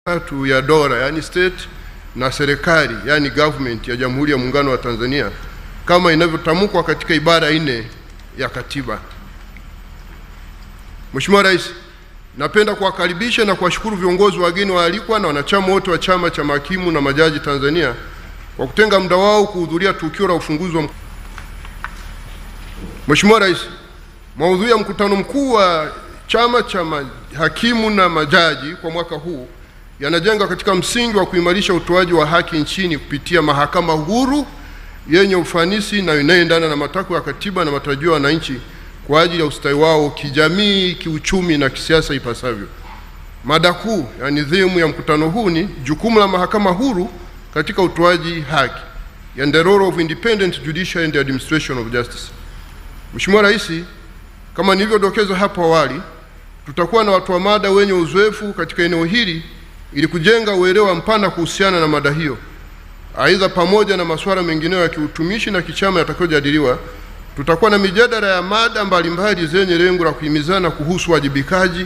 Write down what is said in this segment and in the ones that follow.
tatu ya dola, yani state na serikali, yani government ya Jamhuri ya Muungano wa Tanzania kama inavyotamkwa katika ibara 4 ya katiba. Mheshimiwa Rais, napenda kuwakaribisha na kuwashukuru viongozi wageni waalikwa na wanachama wote wa Chama cha Mahakimu na Majaji Tanzania kwa kutenga muda wao kuhudhuria tukio la ufunguzi wa Mheshimiwa Rais, maudhui ya mkutano mkuu wa Chama cha Mahakimu na Majaji kwa mwaka huu yanajenga katika msingi wa kuimarisha utoaji wa haki nchini kupitia mahakama huru yenye ufanisi na inayoendana na matakwa ya katiba na matarajio ya wananchi kwa ajili ya ustawi wao kijamii, kiuchumi na kisiasa ipasavyo. Mada kuu, yani theme ya mkutano huu ni jukumu la mahakama huru katika utoaji haki, and the role of independent judiciary and the administration of justice. Mheshimiwa Rais, kama nilivyodokeza hapo awali, tutakuwa na watu wa mada wenye uzoefu katika eneo hili ili kujenga uelewa mpana kuhusiana na mada hiyo. Aidha, pamoja na masuala mengineyo ya kiutumishi na kichama yatakayojadiliwa, tutakuwa na mijadala ya mada mbalimbali zenye lengo la kuhimizana kuhusu wajibikaji,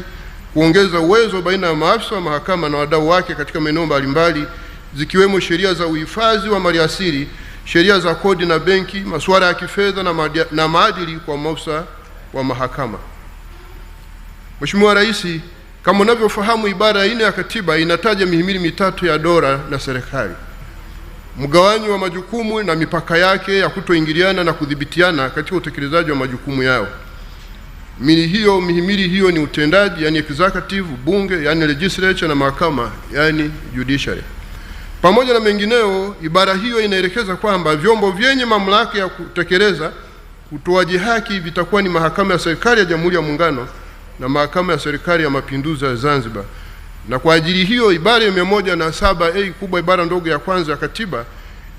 kuongeza uwezo baina ya maafisa wa mahakama na wadau wake katika maeneo mbalimbali zikiwemo sheria za uhifadhi wa maliasili, sheria za kodi na benki, masuala ya kifedha na maadili kwa maafisa wa mahakama. Mheshimiwa Rais, kama unavyofahamu, ibara ya 4 ya katiba inataja mihimili mitatu ya dola na serikali, mgawanyo wa majukumu na mipaka yake ya kutoingiliana na kudhibitiana katika utekelezaji wa majukumu yao. Mihimili hiyo ni utendaji, yani executive, bunge, yani legislature, na mahakama, yani judiciary. Pamoja na mengineo, ibara hiyo inaelekeza kwamba vyombo vyenye mamlaka ya kutekeleza utoaji haki vitakuwa ni mahakama ya serikali ya Jamhuri ya Muungano na mahakama ya serikali ya Mapinduzi ya Zanzibar. Na kwa ajili hiyo, ibara ya 107A kubwa ibara ndogo ya kwanza ya katiba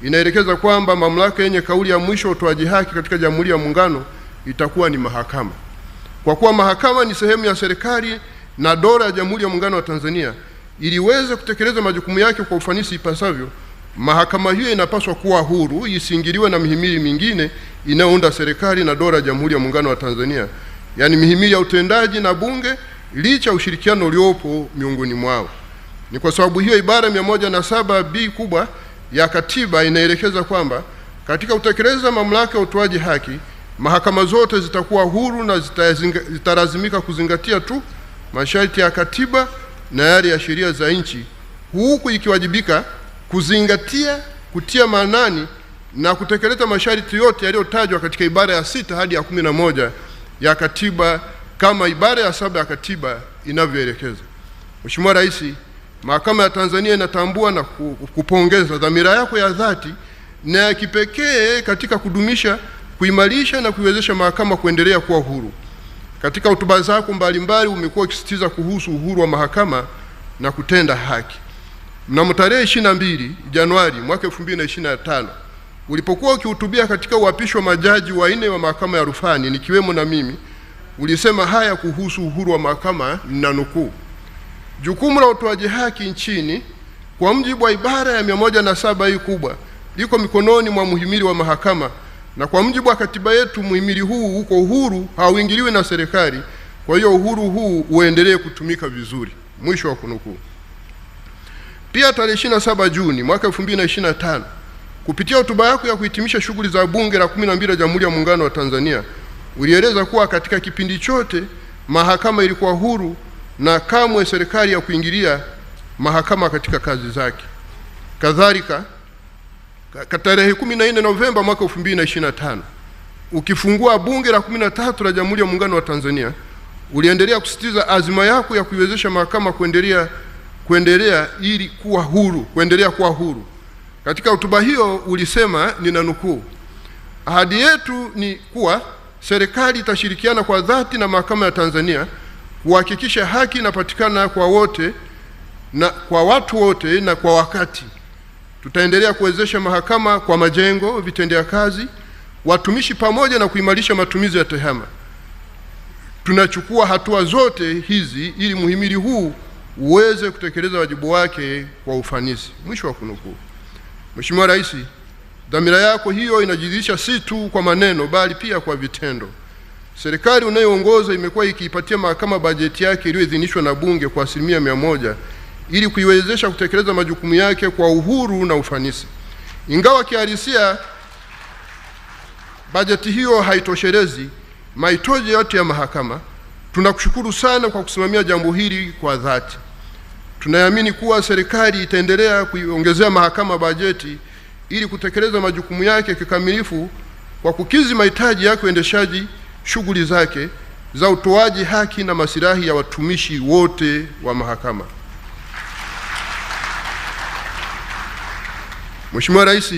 inaelekeza kwamba mamlaka yenye kauli ya mwisho utoaji haki katika Jamhuri ya Muungano itakuwa ni mahakama. Kwa kuwa mahakama ni sehemu ya serikali na dola ya Jamhuri ya Muungano wa Tanzania, ili iweze kutekeleza majukumu yake kwa ufanisi ipasavyo, mahakama hiyo inapaswa kuwa huru, isiingiliwe na mihimili mingine inayounda serikali na dola ya Jamhuri ya Muungano wa Tanzania, yani mihimili ya utendaji na bunge, licha ushirikiano uliopo miongoni mwao. Ni kwa sababu hiyo ibara 107B kubwa ya katiba inaelekeza kwamba katika kutekeleza mamlaka ya utoaji haki, mahakama zote zitakuwa huru na zitalazimika kuzingatia tu masharti ya katiba na yale ya sheria za nchi, huku ikiwajibika kuzingatia, kutia maanani na kutekeleza masharti yote yaliyotajwa katika ibara ya 6 hadi ya 11 ya katiba kama ibara ya 7 ya katiba inavyoelekeza. Mheshimiwa Rais, mahakama ya Tanzania inatambua na kupongeza dhamira yako ya dhati na ya kipekee katika kudumisha, kuimarisha na kuiwezesha mahakama kuendelea kuwa huru. Katika hotuba zako mbalimbali umekuwa ukisisitiza kuhusu uhuru wa mahakama na kutenda haki. Mnamo tarehe 22 Januari mwaka 2025 ulipokuwa ukihutubia katika uapisho wa majaji wanne wa mahakama ya rufani nikiwemo na mimi, ulisema haya kuhusu uhuru wa mahakama, ninanukuu: jukumu la utoaji haki nchini kwa mujibu wa ibara ya 107 hii kubwa liko mikononi mwa muhimili wa mahakama, na kwa mujibu wa katiba yetu muhimili huu uko uhuru, hauingiliwi na serikali. Kwa hiyo uhuru huu uendelee kutumika vizuri. Mwisho wa kunukuu. Pia tarehe 27 Juni mwaka 2025 kupitia hotuba yako ya kuhitimisha shughuli za bunge la 12 la Jamhuri ya Muungano wa Tanzania ulieleza kuwa katika kipindi chote mahakama ilikuwa huru na kamwe serikali ya kuingilia mahakama katika kazi zake. Kadhalika, tarehe 14 Novemba mwaka 2025 ukifungua bunge la 13 la Jamhuri ya Muungano wa Tanzania uliendelea kusisitiza azima yako ya kuiwezesha mahakama kuendelea ili kuwa huru, kuendelea kuwa huru. Katika hotuba hiyo ulisema, ninanukuu: ahadi yetu ni kuwa serikali itashirikiana kwa dhati na mahakama ya Tanzania kuhakikisha haki inapatikana kwa wote na kwa watu wote na kwa wakati. Tutaendelea kuwezesha mahakama kwa majengo, vitendea kazi, watumishi pamoja na kuimarisha matumizi ya tehama. Tunachukua hatua zote hizi ili muhimili huu uweze kutekeleza wajibu wake kwa ufanisi. Mwisho wa kunukuu. Mheshimiwa Rais, dhamira yako hiyo inajidhihirisha si tu kwa maneno bali pia kwa vitendo. Serikali unayoongoza imekuwa ikiipatia mahakama bajeti yake iliyoidhinishwa na bunge kwa 100%, ili kuiwezesha kutekeleza majukumu yake kwa uhuru na ufanisi. Ingawa kihalisia bajeti hiyo haitoshelezi mahitaji yote ya mahakama, tunakushukuru sana kwa kusimamia jambo hili kwa dhati. Tunaamini kuwa serikali itaendelea kuiongezea mahakama bajeti ili kutekeleza majukumu yake kikamilifu kwa kukidhi mahitaji yake uendeshaji shughuli zake za utoaji haki na maslahi ya watumishi wote wa mahakama. Mheshimiwa Rais,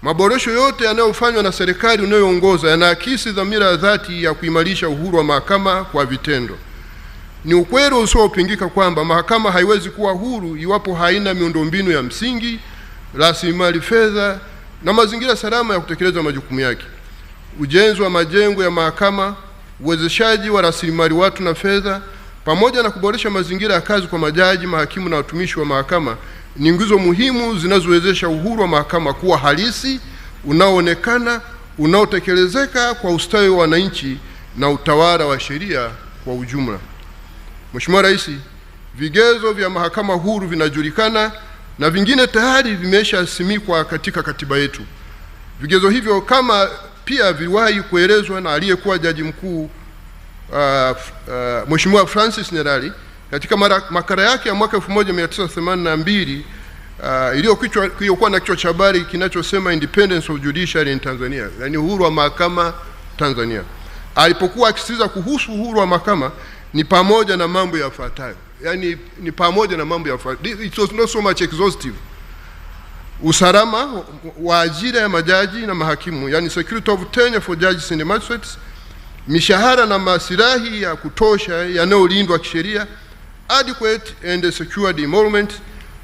maboresho yote yanayofanywa na serikali unayoongoza yanaakisi dhamira ya dhati ya kuimarisha uhuru wa mahakama kwa vitendo. Ni ukweli usiopingika kwamba mahakama haiwezi kuwa huru iwapo haina miundombinu ya msingi, rasilimali fedha na mazingira salama ya kutekeleza majukumu yake. Ujenzi wa majengo ya mahakama, uwezeshaji wa rasilimali watu na fedha, pamoja na kuboresha mazingira ya kazi kwa majaji, mahakimu na watumishi wa mahakama ni nguzo muhimu zinazowezesha uhuru wa mahakama kuwa halisi, unaoonekana, unaotekelezeka kwa ustawi wa wananchi na utawala wa sheria kwa ujumla. Mheshimiwa Rais, vigezo vya mahakama huru vinajulikana na vingine tayari vimeshasimikwa katika katiba yetu. Vigezo hivyo kama pia viliwahi kuelezwa na aliyekuwa Jaji Mkuu Mheshimiwa Francis Nyalali katika makala yake ya mwaka 1982 iliyokuwa na kichwa cha habari kinachosema Independence of Judiciary in Tanzania, yani uhuru wa mahakama Tanzania. Alipokuwa akisisitiza kuhusu uhuru wa mahakama ni pamoja na mambo yafuatayo, yani ni pamoja na mambo yafuatayo. It was not so much exhaustive. Usalama wa ajira ya majaji na mahakimu, yani security of tenure for judges and magistrates, mishahara na maslahi ya kutosha yanayolindwa kisheria, adequate and secured emolument.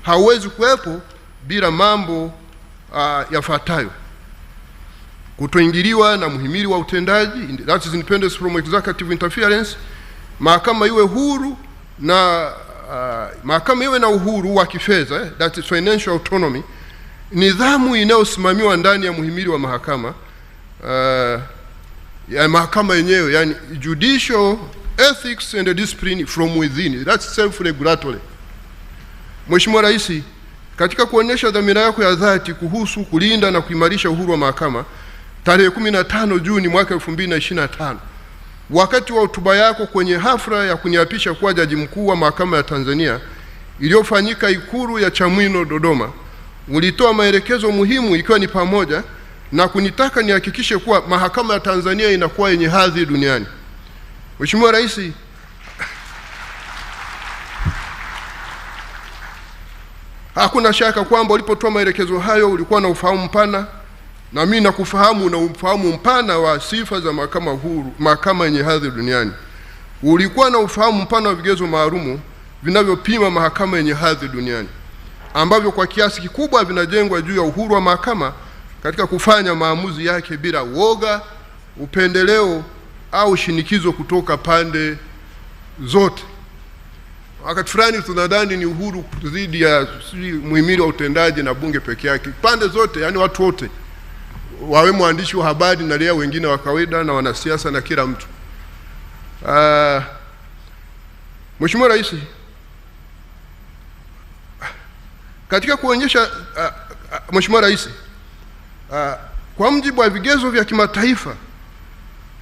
Hauwezi kuwepo bila mambo yafuatayo: kutoingiliwa na muhimili wa utendaji, that is independence from executive interference. Mahakama iwe huru na mahakama iwe na uhuru wa kifedha, that is financial autonomy. Nidhamu inayosimamiwa ndani ya muhimili wa mahakama, ya mahakama yenyewe, yani judicial ethics and discipline from within, that's self-regulatory. Mheshimiwa Rais, katika kuonesha dhamira yako ya dhati kuhusu kulinda na kuimarisha uhuru wa mahakama, tarehe 15 Juni mwaka 2025, wakati wa hotuba yako kwenye hafla ya kuniapisha kuwa Jaji Mkuu wa Mahakama ya Tanzania iliyofanyika Ikulu ya Chamwino, Dodoma, ulitoa maelekezo muhimu, ikiwa ni pamoja na kunitaka nihakikishe kuwa mahakama ya Tanzania inakuwa yenye hadhi duniani. Mheshimiwa Rais, hakuna shaka kwamba ulipotoa maelekezo hayo ulikuwa na ufahamu mpana, na mimi nakufahamu na ufahamu mpana wa sifa za mahakama huru, mahakama yenye hadhi duniani. Ulikuwa na ufahamu mpana wa vigezo maalumu vinavyopima mahakama yenye hadhi duniani, ambavyo kwa kiasi kikubwa vinajengwa juu ya uhuru wa mahakama katika kufanya maamuzi yake bila uoga, upendeleo au shinikizo kutoka pande zote. Wakati fulani tunadhani ni uhuru dhidi ya muhimili wa utendaji na bunge peke yake. Pande zote, yani watu wote, wawe mwandishi wa habari na raia wengine wa kawaida na wanasiasa na kila mtu. Mheshimiwa Rais, katika kuonyesha Mheshimiwa Rais, kwa mujibu wa vigezo vya kimataifa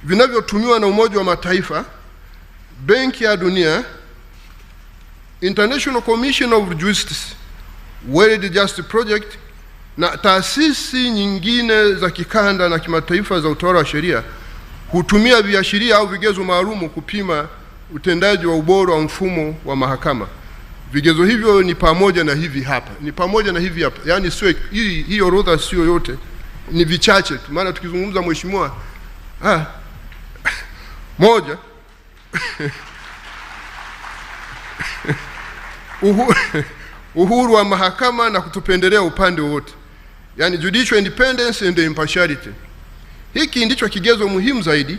vinavyotumiwa na Umoja wa Mataifa, Benki ya Dunia, International Commission of Justice, World Justice Project na taasisi nyingine za kikanda na kimataifa za utawala wa sheria hutumia viashiria au vigezo maalumu kupima utendaji wa ubora wa mfumo wa mahakama. Vigezo hivyo ni pamoja na hivi hapa. Yaani sio hii orodha, sio yote, ni vichache tu. Maana tukizungumza mheshimiwa, moja, uhuru wa mahakama na kutopendelea upande wote, yani judicial independence and impartiality. Hiki ndicho kigezo muhimu zaidi.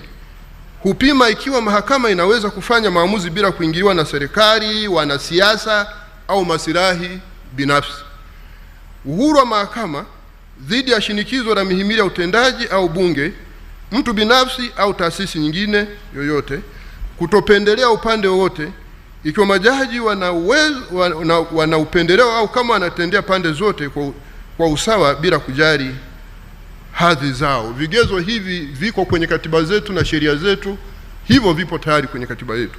Hupima ikiwa mahakama inaweza kufanya maamuzi bila kuingiliwa na serikali, wanasiasa au maslahi binafsi. Uhuru wa mahakama dhidi ya shinikizo la mihimili ya utendaji au bunge, mtu binafsi au taasisi nyingine yoyote, kutopendelea upande wote, Ikiwa majaji wana upendeleo au kama wanatendea pande zote kwa usawa bila kujali hadhi zao. Vigezo hivi viko kwenye katiba zetu na sheria zetu, hivyo vipo tayari kwenye katiba yetu.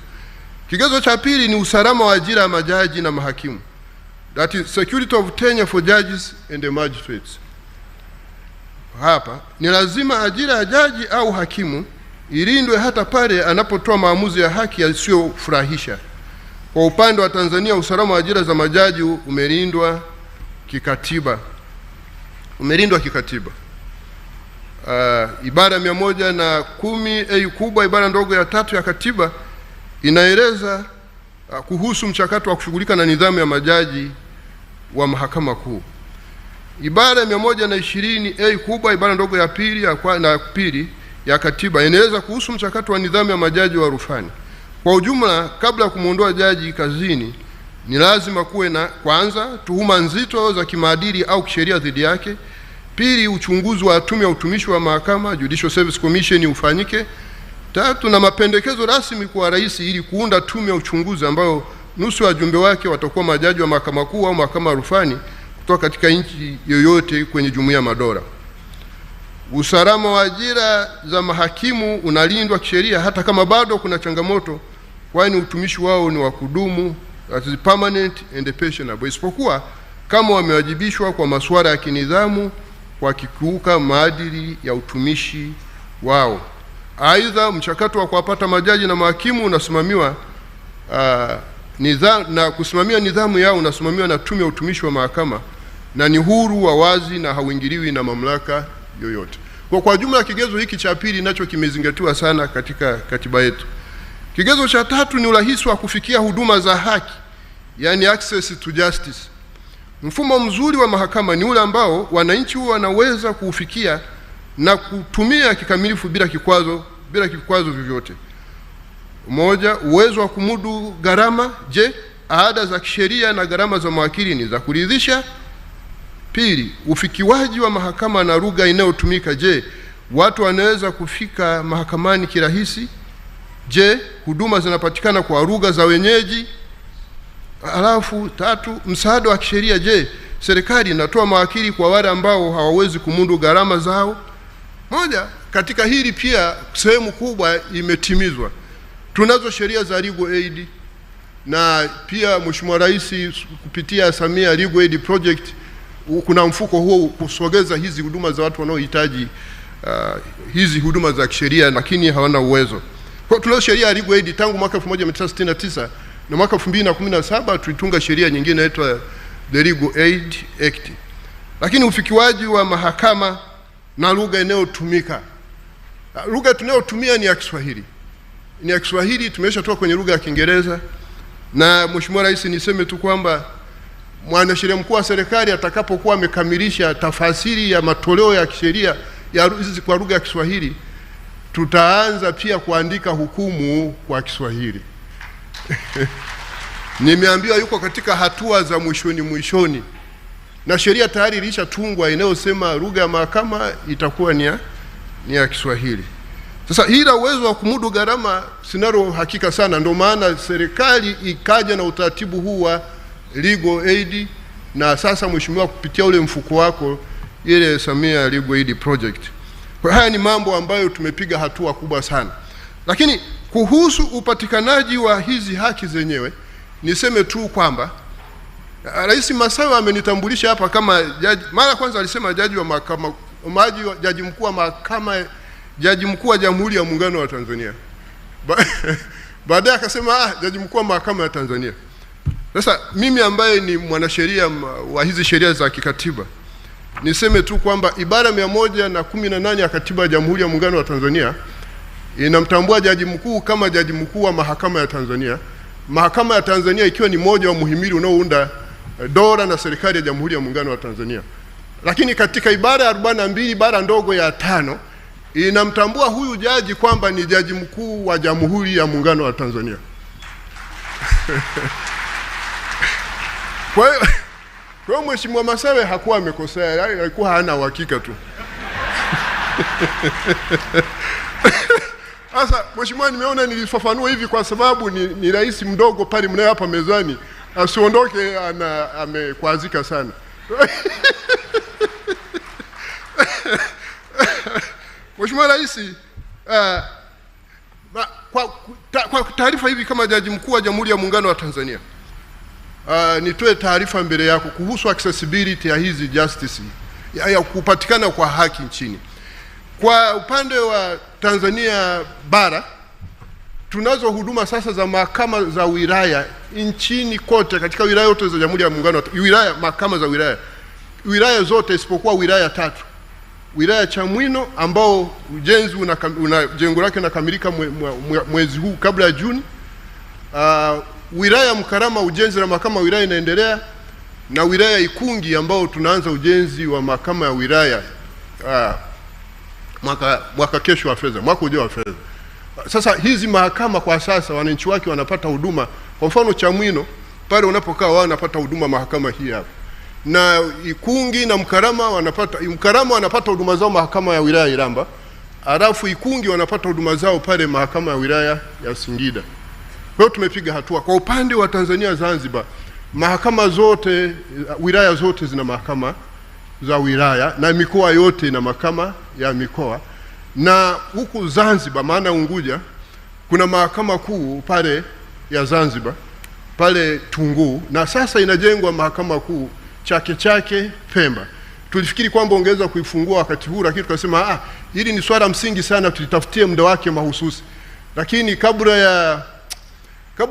Kigezo cha pili ni usalama wa ajira ya majaji na mahakimu. That is security of tenure for judges and the magistrates. Hapa ni lazima ajira ya jaji au hakimu ilindwe hata pale anapotoa maamuzi ya haki yasiyofurahisha. Kwa upande wa Tanzania, usalama wa ajira za majaji umelindwa kikatiba. Ibara 110A kubwa ibara ndogo ya 3 ya katiba inaeleza kuhusu mchakato wa kushughulika na nidhamu ya majaji wa mahakama kuu. Ibara 120A kubwa ibara ndogo ya pili ya katiba inaeleza kuhusu mchakato wa nidhamu ya majaji wa rufani. Kwa ujumla, kabla ya kumuondoa jaji kazini, ni lazima kuwe na kwanza tuhuma nzito za kimaadili au kisheria dhidi yake; pili, uchunguzi wa tume ya utumishi wa mahakama Judicial Service Commission ufanyike; tatu, na mapendekezo rasmi kwa rais ili kuunda tume ya uchunguzi ambayo nusu ya wajumbe wake watakuwa majaji wa mahakama kuu au mahakama ya rufani kutoka katika nchi yoyote kwenye Jumuiya ya Madola. Usalama wa ajira za mahakimu unalindwa kisheria hata kama bado kuna changamoto, kwani utumishi wao ni wa kudumu, that is permanent and pensionable, isipokuwa kama wamewajibishwa kwa masuala ya kinidhamu kwa kikiuka maadili ya utumishi wao. Aidha, mchakato wa kuwapata majaji na mahakimu unasimamiwa na kusimamia nidhamu yao unasimamiwa na tume ya utumishi wa mahakama na ni huru, wa wazi na hauingiliwi na mamlaka yoyote. Kwa jumla, kigezo hiki cha pili nacho kimezingatiwa sana katika katiba yetu. Kigezo cha tatu ni urahisi wa kufikia huduma za haki, yani access to justice. Mfumo mzuri wa mahakama ni ule ambao wananchi wanaweza kuufikia na kutumia kikamilifu bila kikwazo vyovyote. Moja, uwezo wa kumudu gharama. Je, ada za kisheria na gharama za mawakili ni za kuridhisha? Pili, ufikiwaji wa mahakama na lugha inayotumika. Je, watu wanaweza kufika mahakamani kirahisi? Je, huduma zinapatikana kwa lugha za wenyeji? Alafu tatu, msaada wa kisheria. Je, serikali inatoa mawakili kwa wale ambao hawawezi kumudu gharama zao? Moja, katika hili pia sehemu kubwa imetimizwa. Tunazo sheria za legal aid, na pia Mheshimiwa Rais kupitia Samia Legal Aid Project kuna mfuko huo kusogeza hizi huduma za watu wanaohitaji hizi huduma za kisheria lakini hawana uwezo. Kwa tunazo sheria ya legal aid tangu mwaka 1969 na mwaka 2017 tulitunga sheria nyingine inaitwa the Legal Aid Act. Lakini ufikiwaji wa mahakama na lugha inayotumika. Lugha tunayotumia ni ya Kiswahili. Tumeshatoka kwenye lugha ya Kiingereza, na Mheshimiwa Rais, niseme tu kwamba mwanasheria mkuu wa serikali atakapokuwa amekamilisha tafasiri ya matoleo ya kisheria ya hizi kwa lugha ya Kiswahili, tutaanza pia kuandika hukumu kwa Kiswahili. Nimeambiwa yuko katika hatua za mwishoni, na sheria tayari ilishatungwa inayosema lugha ya mahakama itakuwa ni ya Kiswahili. Sasa hili uwezo wa kumudu gharama sinalo hakika sana, ndio maana serikali ikaja na utaratibu huu wa legal aid, na sasa mheshimiwa kupitia ule mfuko wako ile Samia Legal Aid Project. Kwa haya ni mambo ambayo tumepiga hatua kubwa sana. Lakini kuhusu upatikanaji wa hizi haki zenyewe, niseme tu kwamba Rais Masawe amenitambulisha hapa kama jaji. Mara kwanza alisema jaji wa mahakama, jaji mkuu wa mahakama, jaji mkuu wa Jamhuri ya Muungano wa Tanzania. Baadaye akasema jaji mkuu wa mahakama ya Tanzania. Sasa mimi ambaye ni mwanasheria wa hizi sheria za kikatiba, niseme tu kwamba ibara 118 ya katiba ya Jamhuri ya Muungano wa Tanzania inamtambua jaji mkuu kama jaji mkuu wa mahakama ya Tanzania. Mahakama ya Tanzania ikiwa ni moja wa muhimili unaounda dola na serikali ya Jamhuri ya Muungano wa Tanzania. Lakini katika ibara ya 42 ibara ndogo ya 5 inamtambua huyu jaji kwamba ni jaji mkuu wa Jamhuri ya Muungano wa Tanzania. Kwa hiyo Mheshimiwa Masawe hakuwa amekosea, alikuwa hana uhakika tu. Sasa Mheshimiwa, nimeona nilifafanua hivi kwa sababu ni rais mdogo pale mnaye hapa mezani asiondoke amekwazika sana. Mheshimiwa Rais, kwa taarifa hivi kama Jaji Mkuu wa Jamhuri ya Muungano wa Tanzania, nitoe taarifa mbele yako kuhusu accessibility ya hizi justice ya kupatikana kwa haki nchini. Kwa upande wa Tanzania bara tunazo huduma sasa za mahakama za wilaya nchini kote, katika wilaya zote za Jamhuri ya Muungano, mahakama za wilaya zote isipokuwa wilaya 3. Wilaya Chamwino ambao ujenzi jengo lake unakamilika mwezi huu kabla ya Juni. Wilaya Mkarama ujenzi wa mahakama wilaya inaendelea, na wilaya Ikungi ambao tunaanza ujenzi wa mahakama ya wilaya mwaka kesho wa fedha, mwaka ujao wa fedha. Sasa hizi mahakama kwa sasa wananchi wake wanapata huduma. Kwa mfano Chamwino pale unapokaa wao wanapata huduma mahakama hii hapa, na Ikungi na Mkarama wanapata huduma zao mahakama ya wilaya Iramba, alafu Ikungi wanapata huduma zao pale mahakama ya wilaya ya Singida. Kwa hiyo tumepiga hatua. Kwa upande wa Tanzania Zanzibar, mahakama zote, wilaya zote zina mahakama za wilaya na mikoa yote ina mahakama ya mikoa, na huku Zanzibar maana Unguja kuna mahakama kuu pale ya Zanzibar pale Tunguu, na sasa inajengwa mahakama kuu Chake Chake Pemba. Tulifikiri kwamba ongeza kuifungua wakati huu, lakini tukasema hili ni swala msingi sana, tulitafutie muda wake mahususi. Lakini kabla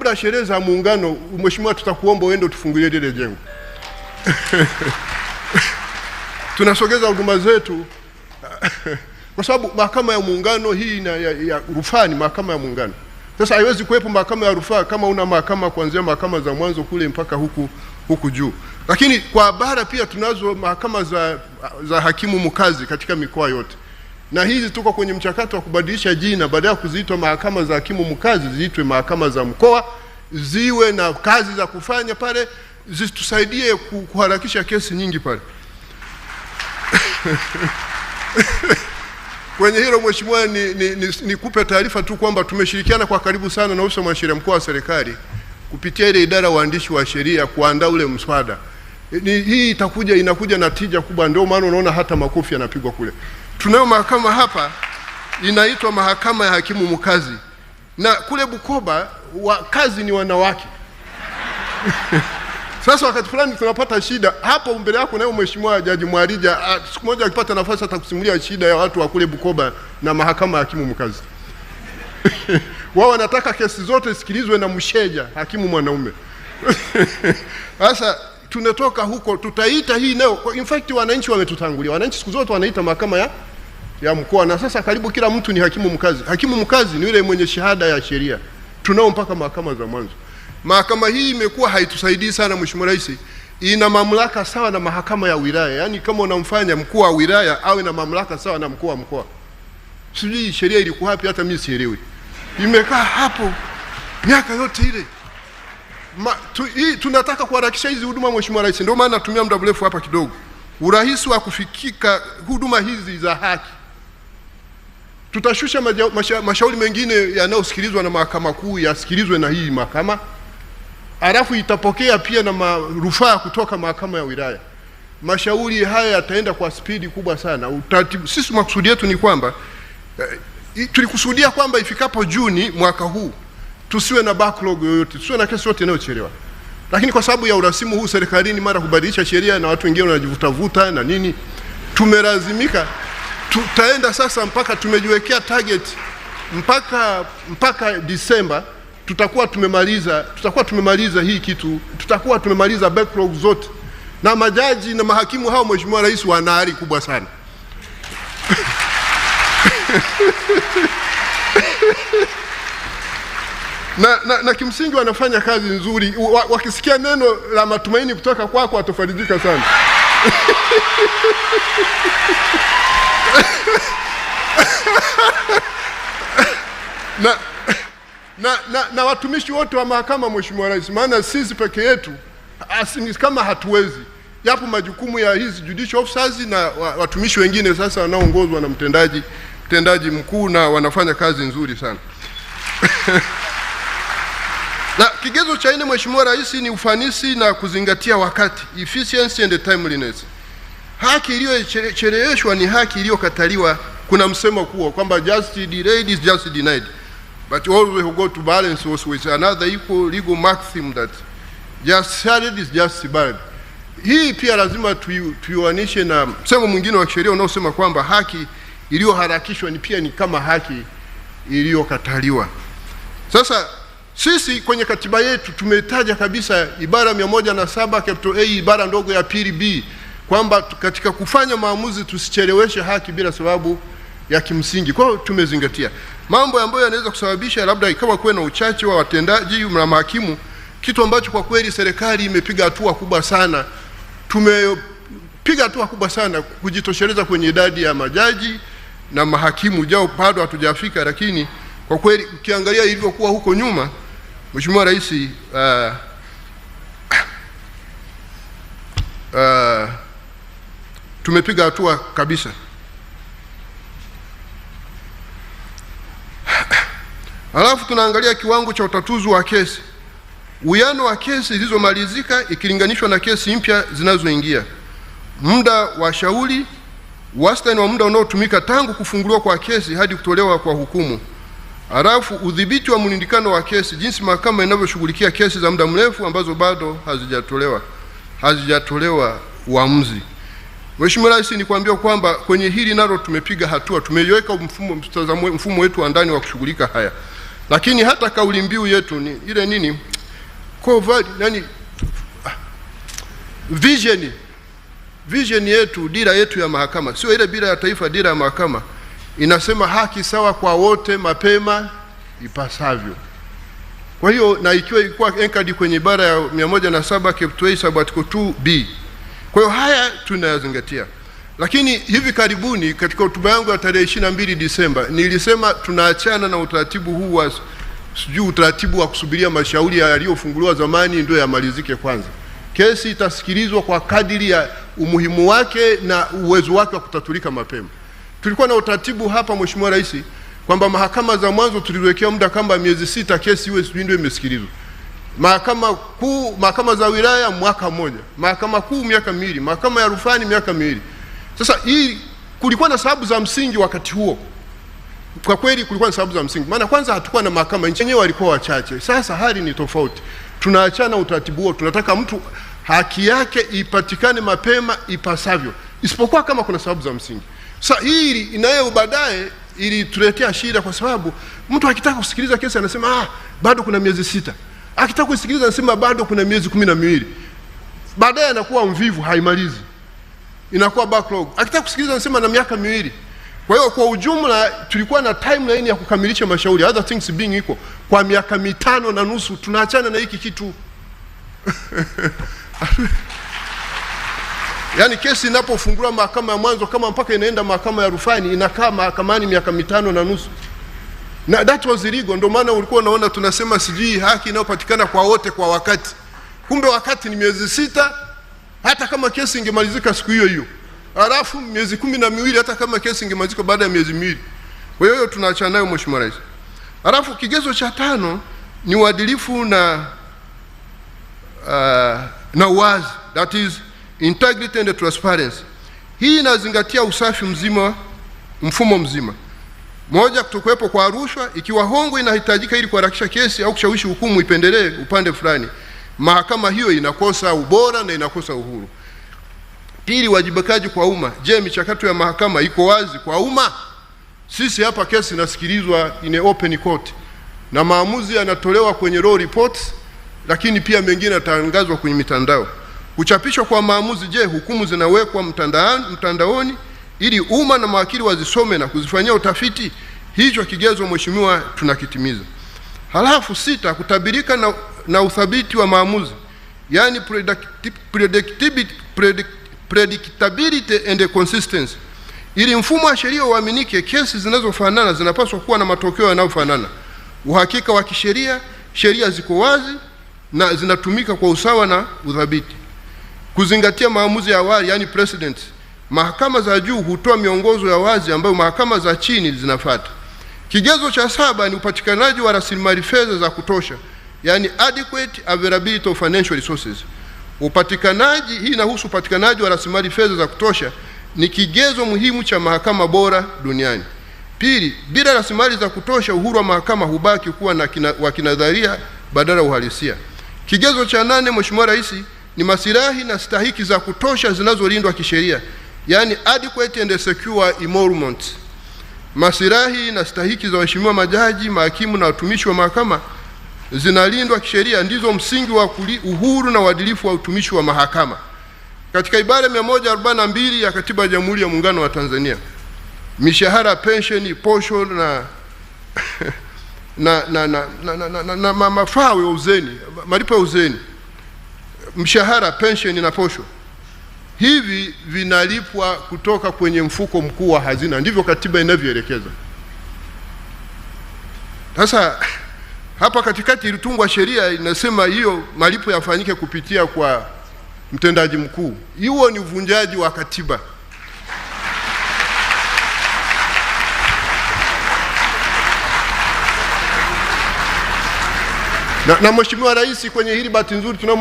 ya sherehe za Muungano, Mheshimiwa, tutakuomba uende utufungulie lile jengo. Tunasogeza huduma zetu kwa sababu mahakama ya Muungano hii ya rufaa ni mahakama ya Muungano. Sasa haiwezi kuwepo mahakama ya rufaa kama una mahakama kuanzia mahakama za mwanzo kule mpaka huku juu. Lakini kwa bara pia tunazo mahakama za hakimu mkazi katika mikoa yote, na hizi tuko kwenye mchakato wa kubadilisha jina, badala ya kuziitwa mahakama za hakimu mkazi ziitwe mahakama za mkoa, ziwe na kazi za kufanya pale, zitusaidie kuharakisha kesi nyingi pale. Kwenye hilo Mheshimiwa, nikupe taarifa tu kwamba tumeshirikiana kwa karibu sana na ofisi ya mwanasheria mkuu wa serikali kupitia ile idara ya uandishi wa sheria kuandaa ule mswada. Hii inakuja na tija kubwa, ndio maana unaona hata makofi yanapigwa kule. Tunayo mahakama hapa inaitwa mahakama ya hakimu mkazi, na kule Bukoba wakazi ni wanawake. Sasa wakati fulani tunapata shida hapo mbele yako, nayo Mheshimiwa Jaji Mwarija siku moja akipata nafasi atakusimulia shida ya watu wa kule Bukoba na mahakama ya hakimu mkazi. Wao wanataka kesi zote sikilizwe na msheja hakimu mwanaume. Sasa tunatoka huko, tutaita hii leo. In fact wananchi wametutangulia. Wananchi siku zote wanaita mahakama ya mkoa, na sasa karibu kila mtu ni hakimu mkazi. Hakimu mkazi ni yule mwenye shahada ya sheria. Tunao mpaka mahakama za mwanzo. Mahakama hii imekuwa haitusaidii sana Mheshimiwa Rais. Ina mamlaka sawa na mahakama ya wilaya. Yaani kama unamfanya mkuu wa wilaya awe na mamlaka sawa na mkuu wa mkoa. Sijui sheria ilikuwa wapi, hata mimi sielewi. Imekaa hapo miaka yote ile. Tunataka kuharakisha hizi huduma Mheshimiwa Rais. Ndio maana natumia muda mrefu hapa kidogo. Urahisi wa kufikika huduma hizi za haki. Tutashusha mashauri mengine yanayosikilizwa na mahakama kuu yasikilizwe na hii mahakama. Alafu itapokea pia na rufaa kutoka mahakama ya wilaya. Mashauri haya yataenda kwa spidi kubwa sana. Sisi makusudi yetu ni kwamba tulikusudia kwamba ifikapo Juni mwaka huu tusiwe na backlog yoyote, tusiwe na kesi yote inayochelewa. Lakini kwa sababu ya urasimu huu serikalini, mara kubadilisha sheria na watu wengine wanajivutavuta na nini, tumelazimika tutaenda sasa mpaka tumejiwekea target mpaka Disemba tutakuwa tumemaliza hii kitu, tutakuwa tumemaliza backlog zote. Na majaji na mahakimu hao Mheshimiwa Rais wana ari kubwa sana. na kimsingi wanafanya kazi nzuri. Wakisikia neno la matumaini kutoka kwako watafarijika sana. na watumishi wote wa mahakama Mheshimiwa Rais, maana sisi peke yetu kama hatuwezi. Yapo majukumu ya hizi judicial officers na watumishi wengine sasa wanaoongozwa na mtendaji mtendaji mkuu na wanafanya kazi nzuri sana. Na kigezo cha 4, Mheshimiwa Rais, ni ufanisi na kuzingatia wakati, efficiency and timeliness. Haki iliyocheleweshwa ni haki iliyokataliwa. Kuna msemo kuwa kwamba just delayed is just denied, but always we go to balance also with another equal legal maxim that just started is just barred. Hii pia lazima tuiwanishe na msemo mwingine wa sheria unaosema kwamba haki iliyoharakishwa ni pia ni kama haki iliyokataliwa. Sasa sisi kwenye katiba yetu tumetaja kabisa ibara 107 capital A ibara ndogo ya pili B kwamba katika kufanya maamuzi tusicheleweshe haki bila sababu ya kimsingi. Kwa hiyo tumezingatia mambo ambayo yanaweza kusababisha labda ikawa kuwe na uchache wa watendaji na mahakimu, kitu ambacho kwa kweli serikali imepiga hatua kubwa sana. Tumepiga hatua kubwa sana kujitosheleza kwenye idadi ya majaji na mahakimu, jao bado hatujafika, lakini kwa kweli ukiangalia ilivyokuwa huko nyuma, Mheshimiwa Rais, tumepiga hatua kabisa. Alafu tunaangalia kiwango cha utatuzi wa kesi, uwiano wa kesi zilizomalizika ikilinganishwa na kesi mpya zinazoingia, muda wa shauri, wastani wa muda unaotumika tangu kufunguliwa kwa kesi hadi kutolewa kwa hukumu. Alafu udhibiti wa mlindikano wa kesi, jinsi mahakama inavyoshughulikia kesi za muda mrefu ambazo bado hazijatolewa uamuzi. Mheshimiwa Rais, nikwambia kwamba kwenye hili nalo tumepiga hatua, tumeiweka mfumo wetu wa ndani wa kushughulika haya. Lakini hata kauli mbiu yetu ni ile nini? Vision yetu, dira yetu ya mahakama, sio ile dira ya taifa, dira ya mahakama inasema haki sawa kwa wote mapema ipasavyo. Kwa hiyo na ikiwa ilikuwa anchored kwenye ibara ya 107 capital A sub article 2B. Kwa hiyo haya tunayazingatia. Lakini hivi karibuni katika hotuba yangu ya tarehe 22 Disemba nilisema tunaachana na utaratibu huu wa utaratibu wa kusubiria mashauri yaliyofunguliwa zamani ndio yamalizike kwanza. Kesi itasikilizwa kwa kadiri ya umuhimu wake na uwezo wake wa kutatulika mapema. Tulikuwa na utaratibu hapa, Mheshimiwa Rais, kwamba mahakama za mwanzo tuliwekea muda kama miezi 6 kesi iwe ndio imesikilizwa. Mahakama kuu, mahakama za wilaya mwaka mmoja, mahakama kuu miaka 2, mahakama ya rufani miaka 2. Sasa hii kulikuwa na sababu za msingi wakati huo. Kwa kweli kulikuwa na sababu za msingi. Maana kwanza hatakuwa na mahakama, nchi yenyewe walikuwa wachache. Sasa hali ni tofauti. Tunaachana utaratibu huo. Tunataka mtu haki yake ipatikane mapema ipasavyo, isipokuwa kama kuna sababu za msingi. Sasa hili inayo baadaye ili tuletea shida, kwa sababu mtu akitaka kusikiliza kesi anasema bado kuna miezi 6. Akitaka kusikiliza anasema bado kuna miezi 12. Baadaye anakuwa mvivu, haimalizi. Inakuwa backlog. Akitaka kusikiliza anasema na miaka 2. Kwa hiyo kwa ujumla tulikuwa na timeline ya kukamilisha mashauri, other things being equal, kwa miaka 5.5 tunaachana na hiki kitu. Yaani kesi inapofunguliwa mahakama ya mwanzo kama mpaka inaenda mahakama ya rufani inakaa mahakamani miaka 5.5. Na that was illegal. Ndio maana ulikuwa unaona tunasema sijui haki inayopatikana kwa wote kwa wakati. Kumbe wakati ni miezi 6 hata kama kesi ingemalizika siku hiyo hiyo. Alafu miezi 12 hata kama kesi ingemalizika baada ya miezi 2. Kwa hiyo tunaachana nayo, Mheshimiwa Rais. Alafu kigezo cha 5 ni uadilifu na uwazi, that is integrity and transparency. Hii inazingatia usafi mzima, mfumo mzima. Moja, kutokuwepo kwa rushwa. Ikiwa hongo inahitajika ili kuharakisha kesi au kushawishi hukumu ipendelee upande fulani, mahakama hiyo inakosa ubora na inakosa uhuru. Pili, wajibikaji kwa umma. Je, michakato ya mahakama iko wazi kwa umma? Sisi hapa kesi inasikilizwa in open court na maamuzi yanatolewa kwenye raw reports, lakini pia mengine yatangazwa kwenye mitandao. Kuchapishwa kwa maamuzi, je, hukumu zinawekwa mtandaoni ili umma na mawakili wazisome na kuzifanyia utafiti? Hicho kigezo, Mheshimiwa, tunakitimiza. Halafu 6, kutabirika na uthabiti wa maamuzi, yani predictability and consistency. Ili mfumo wa sheria uaminike, kesi zinazofanana zinapaswa kuwa na matokeo yanayofanana. Uhakika wa kisheria, sheria ziko wazi na zinatumika kwa usawa na udhabiti. Kuzingatia maamuzi ya awali, yani precedents. mahakama za juu hutoa miongozo ya wazi ambayo mahakama za chini zinafuata. Kigezo cha 7 ni upatikanaji wa rasilimali fedha za kutosha, yani adequate availability of financial resources. Upatikanaji, hii inahusu upatikanaji wa rasilimali fedha za kutosha, ni kigezo muhimu cha mahakama bora duniani. Pili, bila rasilimali za kutosha, uhuru wa mahakama hubaki kuwa wa kinadharia badala ya uhalisia. Kigezo cha 8, Mheshimiwa Rais, ni maslahi na stahiki za kutosha zinazolindwa kisheria, yani adequate and secure emoluments. Maslahi na stahiki za waheshimiwa majaji, mahakimu na watumishi wa mahakama zinalindwa kisheria, ndizo msingi wa uhuru na uadilifu wa utumishi wa mahakama. Katika ibara 142 ya Katiba ya Jamhuri ya Muungano wa Tanzania, mishahara, pensheni, posho na mafao ya uzeni, malipo ya uzeni, mshahara, pensheni na posho, hivi vinalipwa kutoka kwenye mfuko mkuu wa hazina. Ndivyo katiba inavyoelekeza. Sasa hapa katikati ilitungwa sheria inasema hiyo malipo yafanyike kupitia kwa mtendaji mkuu. Hiyo ni uvunjaji wa katiba. Na Mheshimiwa Rais, kwenye hili bahati nzuri tunao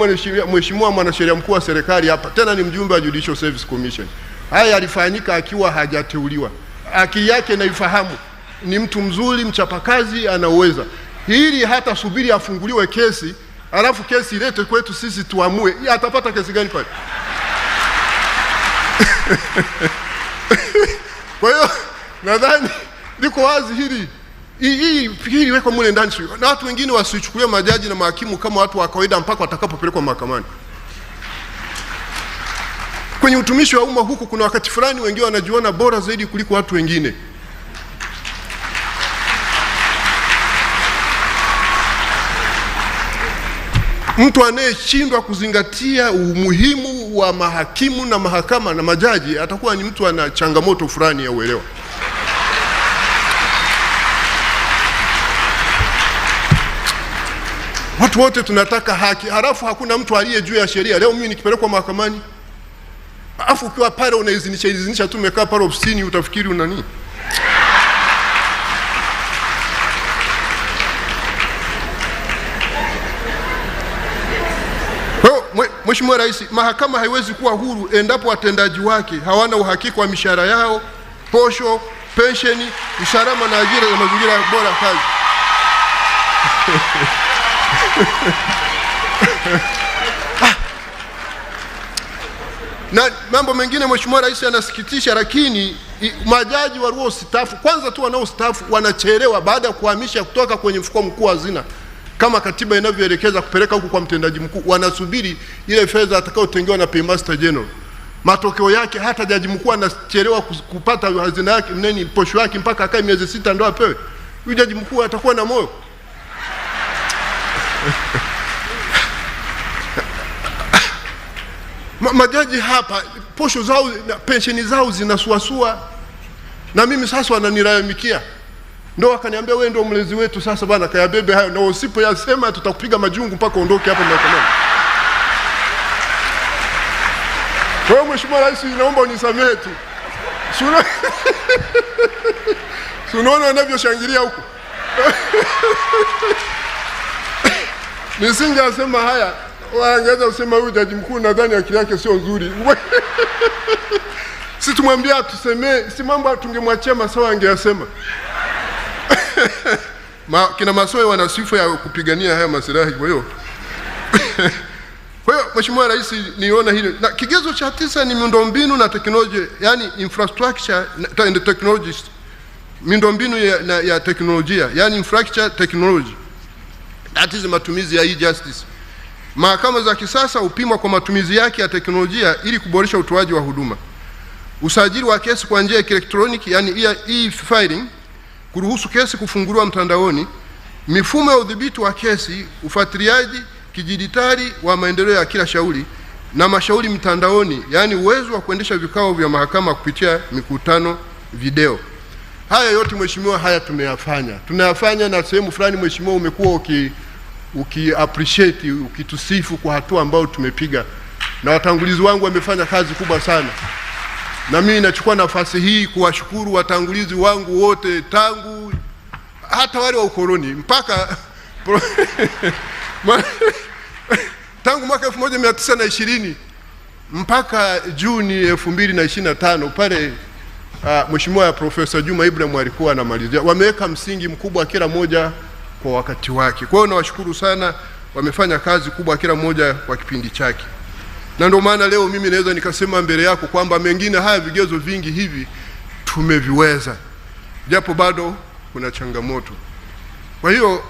Mheshimiwa mwanasheria mkuu wa serikali hapa, tena ni mjumbe wa Judicial Service Commission. Haya yalifanyika akiwa hajateuliwa. Haki yake naifahamu, ni mtu mzuri, mchapakazi, anaweza. Hili hata subiri afunguliwe kesi, alafu kesi ilete kwetu sisi tuamue, atapata kesi gani pale? Kwa hiyo nadhani liko wazi hili. Hii weko mule ndani, na watu wengine wasichukulia majaji na mahakimu kama watu wa kawaida mpaka watakapopelekwa mahakamani. Kwenye utumishi wa umma huku kuna wakati fulani wengine wanajiona bora zaidi kuliko watu wengine. Mtu anayeshindwa kuzingatia umuhimu wa mahakimu na mahakama na majaji atakuwa ni mtu ana changamoto fulani ya uelewa. Watu wote tunataka haki, halafu hakuna mtu aliye juu ya sheria. Leo mimi nikipelekwa mahakamani, afu ukiwa pale unaizinisha tu, umekaa pale ofisini, utafikiri una nini? Mheshimiwa Rais, mahakama haiwezi kuwa huru endapo watendaji wake hawana uhakika wa mishahara yao, posho, pensheni, usalama na ajira na mazingira bora ya kazi. Na mambo mengine Mheshimiwa Rais anasikitisha, lakini majaji waliostaafu, kwanza tu wanaostaafu wanachelewa baada ya kuhamisha kutoka kwenye mfuko mkuu wa hazina kama katiba inavyoelekeza kupeleka huku kwa mtendaji mkuu, wanasubiri ile fedha atakayotengewa na Paymaster General. Matokeo yake hata jaji mkuu anachelewa kupata hazina yake, posho yake, mpaka akae miezi 6 ndio apewe. Huyu jaji mkuu atakuwa na moyo? Majaji hapa posho zao na pensheni zao zinasuasua, na mimi sasa wananilalamikia. Ndio akaniambia, wewe ndio mlezi wetu sasa bwana, kayabebe hayo, na usipoyasema tutakupiga majungu mpaka uondoke hapa mahakamani. Kwa hiyo Mheshimiwa Rais, naomba unisamehe tu. Unaona wanavyoshangilia huko. Nisingesema haya, waangeza usema huyu jaji mkuu nadhani akili yake sio nzuri. Si tumwambia tusemee, si mambo tungemwachia Masawe angeyasema. Kina Masawe wana sifa ya kupigania haya maslahi. Kwa hiyo Mheshimiwa Rais, niona hili. Na kigezo cha 9 ni miundombinu na teknolojia, yani infrastructure and technologies. Miundombinu ya teknolojia, yani infrastructure technology. That is matumizi ya e-justice. Mahakama za kisasa hupimwa kwa matumizi yake ya teknolojia ili kuboresha utoaji wa huduma. Usajili wa kesi kwa njia ya elektroniki, yani e-filing, kuruhusu kesi kufunguliwa mtandaoni, mifumo ya udhibiti wa kesi, ufuatiliaji kidijitali wa maendeleo ya kila shauri na mashauri mtandaoni, yani uwezo wa kuendesha vikao vya mahakama kupitia mikutano video. Haya yote Mheshimiwa, haya tunayafanya na sehemu fulani Mheshimiwa umekuwa appreciate, ukitusifu kwa hatua ambayo tumepiga, na watangulizi wangu wamefanya kazi kubwa sana. Na mimi nachukua nafasi hii kuwashukuru watangulizi wangu wote, tangu hata wale wa ukoloni mpaka tangu mwaka 1920 mpaka Juni 2025 pale Mheshimiwa Profesa Juma Ibrahim alikuwa anamalizia. Wameweka msingi mkubwa kila moja kwa wakati wake. Kwa hiyo nawashukuru sana, wamefanya kazi kubwa kila moja kwa kipindi chake. Na ndio maana leo mimi naweza nikasema mbele yako kwamba mengine haya vigezo vingi hivi tumeviweza, japo bado kuna changamoto. Kwa hiyo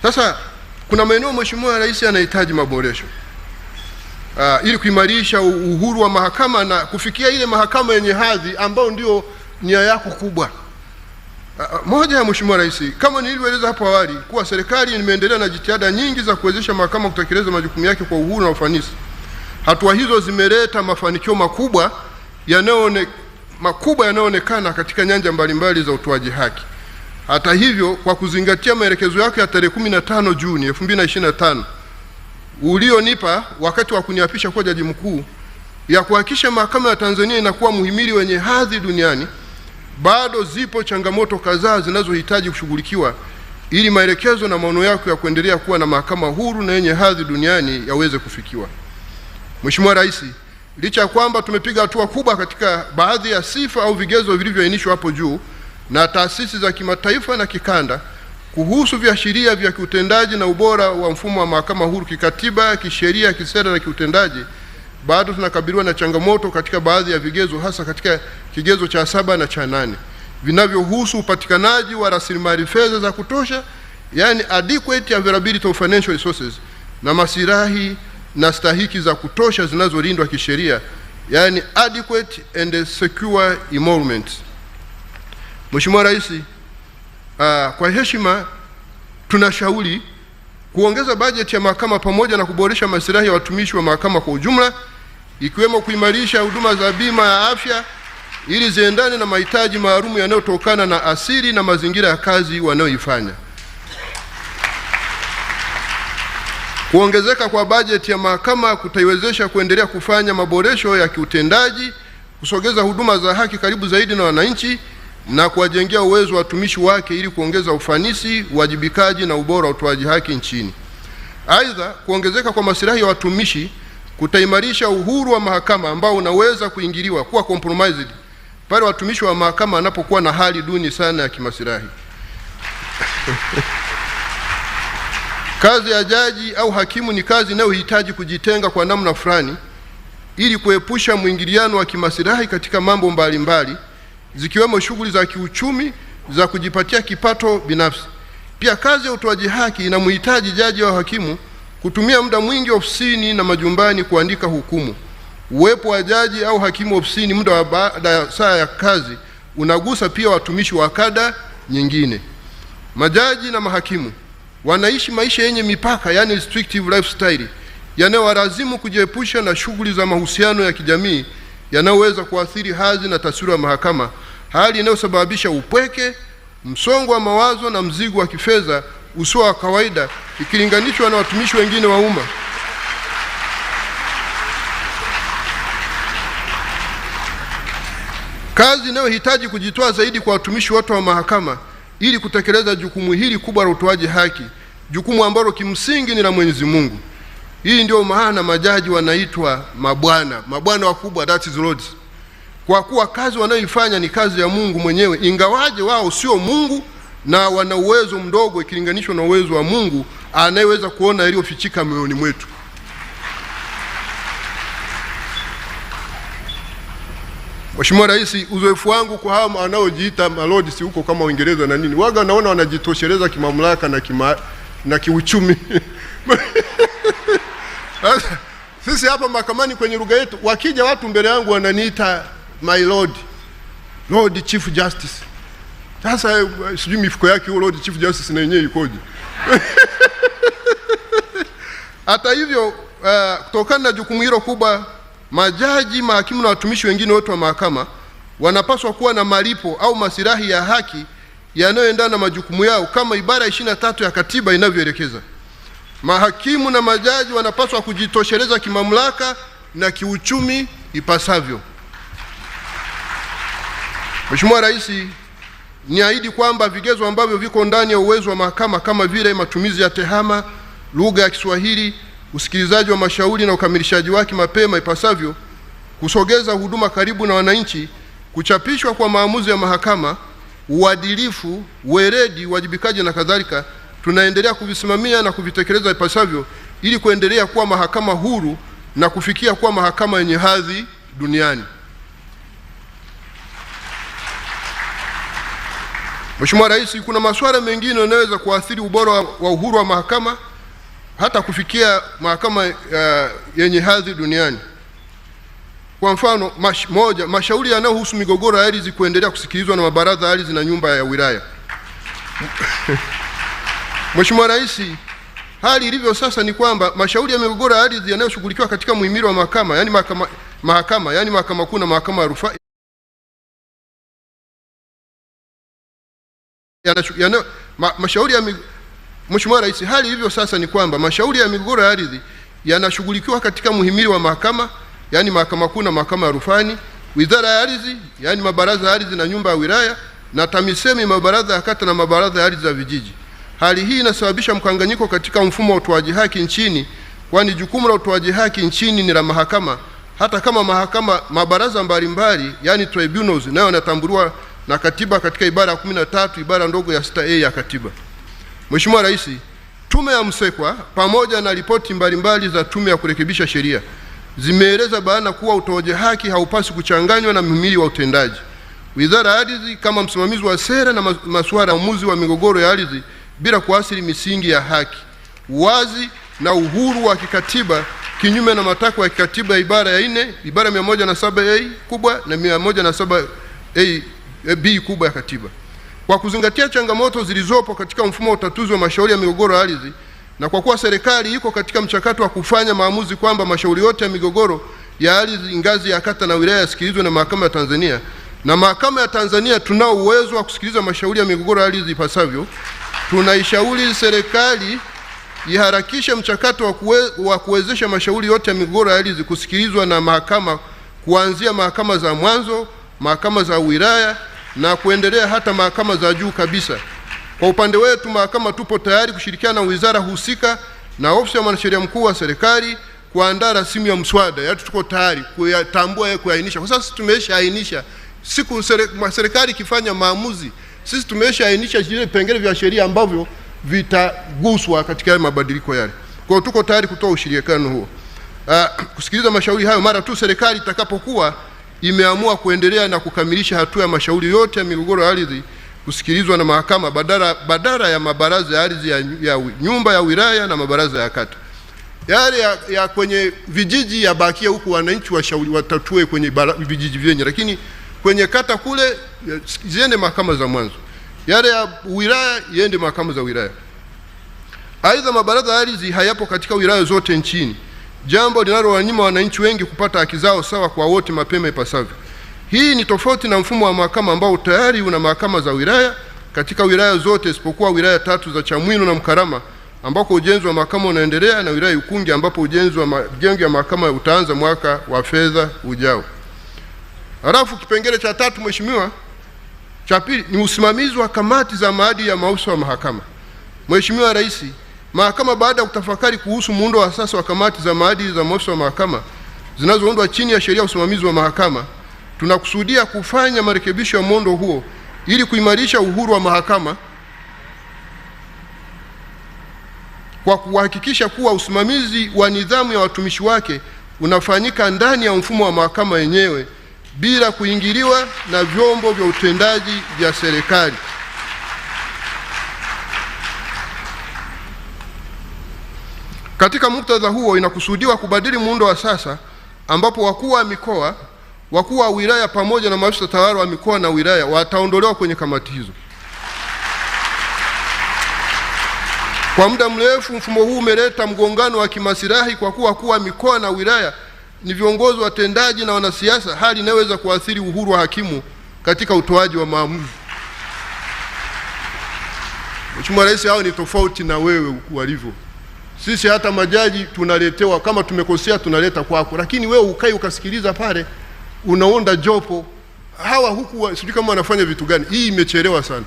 sasa kuna maeneo Mheshimiwa Rais anahitaji maboresho ili kuimarisha uhuru wa mahakama na kufikia ile mahakama yenye hadhi ambayo ndio nia yako kubwa. Moja ya Mheshimiwa Rais, kama nilivyoeleza hapo awali, kuwa serikali imeendelea na jitihada nyingi za kuwezesha mahakama kutekeleza majukumu yake kwa uhuru na ufanisi. Hatua hizo zimeleta mafanikio makubwa yanayoonekana katika nyanja mbalimbali za utoaji haki. Hata hivyo, kwa kuzingatia maelekezo yake ya tarehe 15 Juni 2025 ulionipa wakati wa kuniapisha kuwa jaji mkuu, ya kuhakikisha mahakama ya Tanzania inakuwa muhimili wenye hadhi duniani, bado zipo changamoto kadhaa zinazohitaji kushughulikiwa ili maelekezo na maono yako ya kuendelea kuwa na mahakama huru na yenye hadhi duniani yaweze kufikiwa. Mheshimiwa Rais, licha ya kwamba tumepiga hatua kubwa katika baadhi ya sifa au vigezo vilivyoainishwa hapo juu na taasisi za kimataifa na kikanda kuhusu viashiria vya kiutendaji na ubora wa mfumo wa mahakama huru kikatiba, kisheria, kisera na kiutendaji, bado tunakabiliwa na changamoto katika baadhi ya vigezo, hasa katika kigezo cha 7 na cha 8 vinavyohusu upatikanaji wa rasilimali fedha za kutosha, yani adequate availability of financial resources, na maslahi na stahiki za kutosha zinazolindwa kisheria, yani adequate and secure emoluments. Mheshimiwa Rais, kwa heshima tunashauri kuongeza bajeti ya mahakama pamoja na kuboresha maslahi ya watumishi wa mahakama kwa ujumla, ikiwemo kuimarisha huduma za bima ya afya ili ziendane na mahitaji maalum yanayotokana na asili na mazingira ya kazi wanayoifanya. Kuongezeka kwa bajeti ya mahakama kutaiwezesha kuendelea kufanya maboresho ya kiutendaji, kusogeza huduma za haki karibu zaidi na wananchi na kuwajengea uwezo wa watumishi wake ili kuongeza ufanisi, uwajibikaji na ubora wa utoaji haki nchini. Aidha, kuongezeka kwa maslahi ya watumishi kutaimarisha uhuru wa mahakama ambao unaweza kuingiliwa kuwa compromised pale watumishi wa mahakama wanapokuwa na hali duni sana ya kimaslahi. Kazi ya jaji au hakimu ni kazi inayohitaji kujitenga kwa namna fulani ili kuepusha mwingiliano wa kimaslahi katika mambo mbalimbali, zikiwemo shughuli za kiuchumi za kujipatia kipato binafsi. Pia kazi ya utoaji haki inamhitaji jaji au hakimu kutumia muda mwingi ofisini na majumbani kuandika hukumu. Uwepo wa jaji au hakimu ofisini muda wa baada ya saa ya kazi unagusa pia watumishi wa kada nyingine. Majaji na mahakimu wanaishi maisha yenye mipaka, yani restrictive lifestyle, yanayowalazimu kujiepusha na shughuli za mahusiano ya kijamii yanayoweza kuathiri hadhi na taswira ya mahakama, hali inayosababisha upweke, msongo wa mawazo na mzigo wa kifedha usio wa kawaida ikilinganishwa na watumishi wengine wa umma. Kazi inayohitaji kujitoa zaidi kwa watumishi wote wa mahakama ili kutekeleza jukumu hili kubwa la utoaji haki, jukumu ambalo kimsingi ni la Mwenyezi Mungu. Hii ndio maana majaji wanaitwa mabwana wakubwa, that is lords, kwa kuwa kazi wanayoifanya ni kazi ya Mungu mwenyewe, ingawaje wao sio Mungu na wana uwezo mdogo ikilinganishwa na uwezo wa Mungu anayeweza kuona yaliyofichika moyoni mwetu. Mheshimiwa Rais, uzoefu wangu kwa hao wanaojiita malords huko kama Uingereza na nini, waga naona wanajitosheleza kimamlaka na kiuchumi. Sisi hapa mahakamani kwenye lugha yetu, wakija watu mbele yangu wananiita my lord, Lord Chief Justice. Sasa sijui mifuko yake huyo Lord Chief Justice na yenyewe ikoje. Hata hivyo, kutokana na jukumu hilo kubwa, majaji, mahakimu na watumishi wengine wote wa mahakama wanapaswa kuwa na malipo au maslahi ya haki yanayoendana na majukumu yao kama ibara 23 ya katiba inavyoelekeza. Mahakimu na majaji wanapaswa kujitosheleza kimamlaka na kiuchumi ipasavyo. Mheshimiwa Rais, niahidi kwamba vigezo ambavyo viko ndani ya uwezo wa mahakama kama vile matumizi ya tehama, lugha ya Kiswahili, usikilizaji wa mashauri na ukamilishaji wake mapema ipasavyo, kusogeza huduma karibu na wananchi, kuchapishwa kwa maamuzi ya mahakama, uadilifu, weledi, uwajibikaji na kadhalika, tunaendelea kuvisimamia na kuvitekeleza ipasavyo ili kuendelea kuwa mahakama huru na kufikia kuwa mahakama yenye hadhi duniani. Mheshimiwa Rais, kuna masuala mengine yanayoweza kuathiri ubora wa uhuru wa mahakama hata kufikia mahakama yenye hadhi duniani. Kwa mfano, mashauri yanayohusu migogoro ya ardhi kuendelea kusikilizwa na mabaraza ya ardhi na nyumba ya wilaya. Mheshimiwa Rais, hali ilivyo sasa ni kwamba mashauri ya migogoro ya ardhi yanayoshughulikiwa katika muhimili wa mahakama, yani mahakama kuu na mahakama ya rufaa, Mheshimiwa Rais, hali ilivyo sasa ni kwamba mashauri ya migogoro ya ardhi yanashughulikiwa katika muhimili wa mahakama, yani mahakama kuu na mahakama ya rufani, wizara ya ardhi, yani mabaraza ya ardhi na nyumba ya wilaya, na TAMISEMI, mabaraza ya kata na mabaraza ya ardhi za vijiji. Hali hii inasababisha mkanganyiko katika mfumo wa utoaji haki nchini, kwani jukumu la utoaji haki nchini ni la mahakama, hata kama mabaraza mbalimbali, yani tribunals, nayo yanatambuliwa na katiba katika ibara ya 13 ibara ndogo ya 6A ya katiba. Mheshimiwa Rais, tume ya Msekwa pamoja na ripoti mbalimbali za tume ya kurekebisha sheria zimeeleza bayana kuwa utoaji haki haupasi kuchanganywa na mhimili wa utendaji. Wizara ya Ardhi kama msimamizi wa sera na masuala ya uamuzi wa migogoro ya ardhi bila kuathiri misingi ya haki, uwazi na uhuru wa kikatiba, kinyume na matakwa ya kikatiba ya ibara ya 4, ibara 107A kubwa na 107A B kubwa ya katiba. Kwa kuzingatia changamoto zilizopo katika mfumo wa utatuzi wa mashauri ya migogoro ya ardhi, na kwa kuwa serikali iko katika mchakato wa kufanya maamuzi kwamba mashauri yote ya migogoro ya ardhi ngazi ya kata na wilaya yasikilizwe na mahakama ya Tanzania, na mahakama ya Tanzania tunao uwezo wa kusikiliza mashauri ya migogoro ya ardhi ipasavyo, tunaishauri serikali iharakishe mchakato wa kuwezesha mashauri yote ya migogoro ya ardhi kusikilizwa na mahakama, kuanzia mahakama za mwanzo, mahakama za wilaya na kuendelea hata mahakama za juu kabisa. Kwa upande wetu mahakama tupo tayari kushirikiana na wizara husika na ofisi ya mwanasheria mkuu wa serikali kuandaa rasimu ya mswada. Yaani tuko tayari kuyatambua, kuainisha. Kwa sasa tumeshaainisha siku serikali ikifanya maamuzi, sisi tumeshaainisha zile vipengele vya sheria ambavyo vitaguswa katika mabadiliko yale. Kwa hiyo tuko tayari kutoa ushirikiano huo, kusikiliza mashauri hayo mara tu serikali itakapokuwa imeamua kuendelea na kukamilisha hatua ya mashauri yote ya migogoro ya ardhi kusikilizwa na mahakama badala ya mabaraza ya ardhi ya nyumba ya wilaya na mabaraza ya kata. Yale ya kwenye vijiji yabakia huku wananchi watatue kwenye vijiji vyenye, lakini kwenye kata kule ziende mahakama za mwanzo. Yale ya wilaya iende mahakama za wilaya. Aidha, mabaraza ya ardhi hayapo katika wilaya zote nchini, jambo linalowanyima wananchi wengi kupata haki zao sawa kwa wote mapema ipasavyo. Hii ni tofauti na mfumo wa mahakama ambao tayari una mahakama za wilaya katika wilaya zote isipokuwa wilaya 3 za Chamwino na Mkarama ambako ujenzi wa mahakama unaendelea, na wilaya Ukungi ambapo ujenzi wa majengo ya mahakama utaanza mwaka wa fedha ujao. Halafu kipengele cha 3, Mheshimiwa, cha pili ni usimamizi wa kamati za maadili ya maafisa wa mahakama. Mheshimiwa Rais, mahakama baada ya kutafakari kuhusu muundo wa sasa wa kamati za maadili za maafisa wa mahakama zinazoundwa chini ya sheria ya usimamizi wa mahakama, tunakusudia kufanya marekebisho ya muundo huo ili kuimarisha uhuru wa mahakama kwa kuhakikisha kuwa usimamizi wa nidhamu ya watumishi wake unafanyika ndani ya mfumo wa mahakama yenyewe bila kuingiliwa na vyombo vya utendaji vya serikali. Katika muktadha huo, inakusudiwa kubadili muundo wa sasa ambapo wakuu wa mikoa, wakuu wa wilaya pamoja na maafisa tawala wa mikoa na wilaya wataondolewa kwenye kamati hizo. Kwa muda mrefu mfumo huu umeleta mgongano wa kimaslahi kwa kuwa wakuu wa mikoa na wilaya ni viongozi watendaji na wanasiasa, hali inaweza kuathiri uhuru wa hakimu katika utoaji wa maamuzi. Mheshimiwa Rais, hao ni tofauti na wewe walivyo. Sisi hata majaji tunaletewa, kama tumekosea tunaleta kwako, lakini wewe ukai ukasikiliza pale, unaonda jopo. Hawa huku sijui kama wanafanya vitu gani. Hii imechelewa sana.